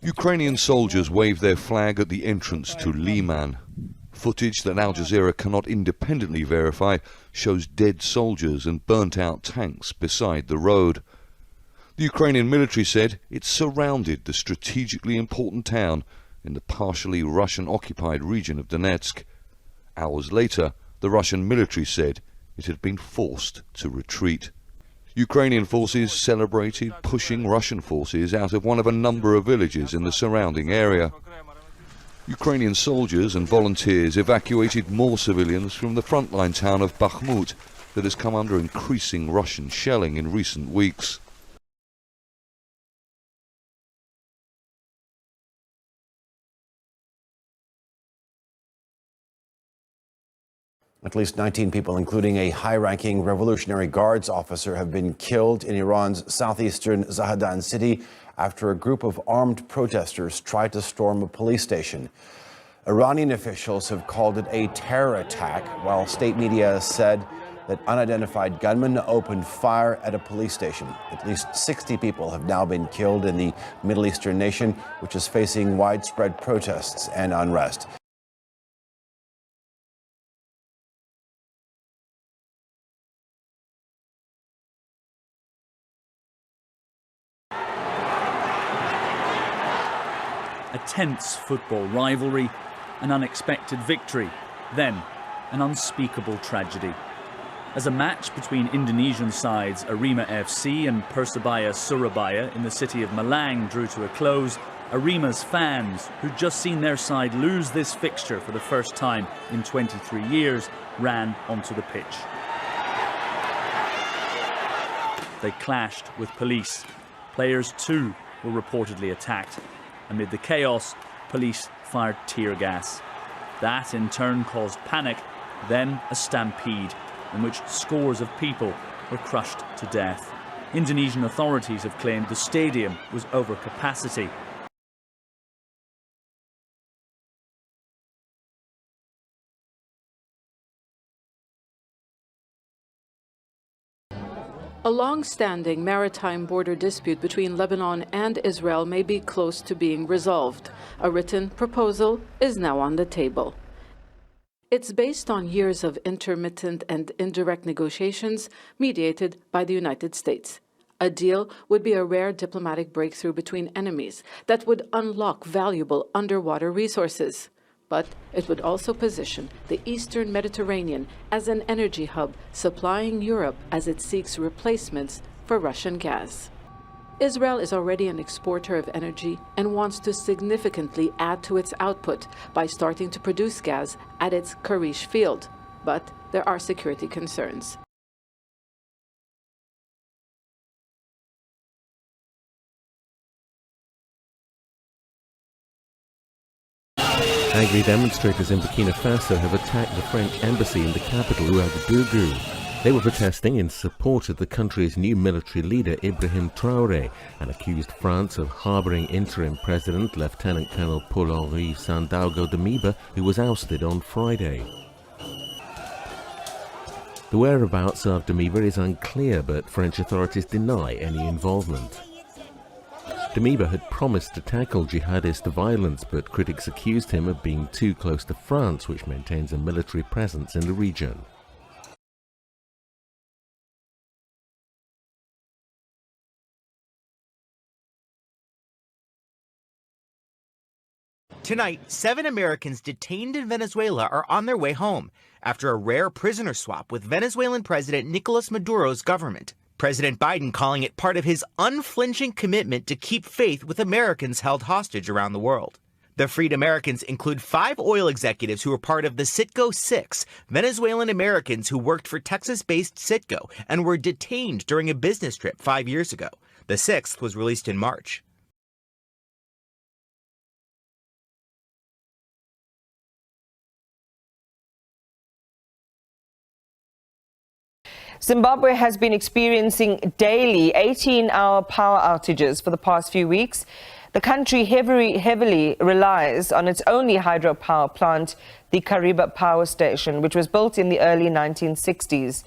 Ukrainian soldiers waved their flag at the entrance to Lyman. Footage that Al Jazeera cannot independently verify shows dead soldiers and burnt-out tanks beside the road. The Ukrainian military said it surrounded the strategically important town in the partially Russian-occupied region of Donetsk. Hours later, the Russian military said it had been forced to retreat. Ukrainian forces celebrated pushing Russian forces out of one of a number of villages in the surrounding area. Ukrainian soldiers and volunteers evacuated more civilians from the frontline town of Bakhmut that has come under increasing Russian shelling in recent weeks. At least 19 people, including a high-ranking Revolutionary Guards officer, have been killed in Iran's southeastern Zahedan city after a group of armed protesters tried to storm a police station. Iranian officials have called it a terror attack, while state media said that unidentified gunmen opened fire at a police station. At least 60 people have now been killed in the Middle Eastern nation, which is facing widespread protests and unrest. A tense football rivalry, an unexpected victory, then an unspeakable tragedy. As a match between Indonesian sides Arema FC and Persebaya Surabaya in the city of Malang drew to a close, Arema's fans, who'd just seen their side lose this fixture for the first time in 23 years, ran onto the pitch. They clashed with police. Players too were reportedly attacked. Amid the chaos, police fired tear gas. That in turn caused panic, then a stampede in which scores of people were crushed to death. Indonesian authorities have claimed the stadium was over capacity. A long-standing maritime border dispute between Lebanon and Israel may be close to being resolved. A written proposal is now on the table. It's based on years of intermittent and indirect negotiations mediated by the United States. A deal would be a rare diplomatic breakthrough between enemies that would unlock valuable underwater resources. But it would also position the Eastern Mediterranean as an energy hub, supplying Europe as it seeks replacements for Russian gas. Israel is already an exporter of energy and wants to significantly add to its output by starting to produce gas at its Karish field. But there are security concerns. Angry demonstrators in Burkina Faso have attacked the French embassy in the capital, Ouagadougou. They were protesting in support of the country's new military leader, Ibrahim Traoré, and accused France of harbouring interim President Lieutenant Colonel Paul-Henri Sandaogo Damiba, who was ousted on Friday. The whereabouts of Damiba is unclear, but French authorities deny any involvement. Damiba had promised to tackle jihadist violence, but critics accused him of being too close to France, which maintains a military presence in the region. Tonight, 7 Americans detained in Venezuela are on their way home after a rare prisoner swap with Venezuelan President Nicolas Maduro's government. President Biden calling it part of his unflinching commitment to keep faith with Americans held hostage around the world. The freed Americans include 5 oil executives who were part of the Citgo 6, Venezuelan Americans who worked for Texas-based Citgo and were detained during a business trip 5 years ago. The 6th was released in March. Zimbabwe has been experiencing daily 18-hour power outages for the past few weeks. The country heavily relies on its only hydropower plant, the Kariba Power Station, which was built in the early 1960s.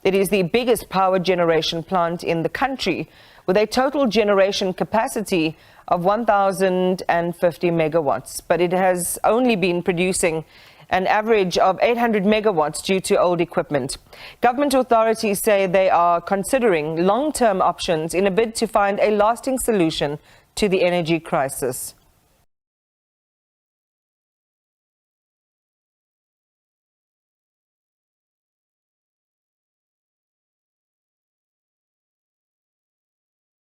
It is the biggest power generation plant in the country, with a total generation capacity of 1,050 megawatts. But it has only been producing an average of 800 megawatts due to old equipment. Government authorities say they are considering long-term options in a bid to find a lasting solution to the energy crisis.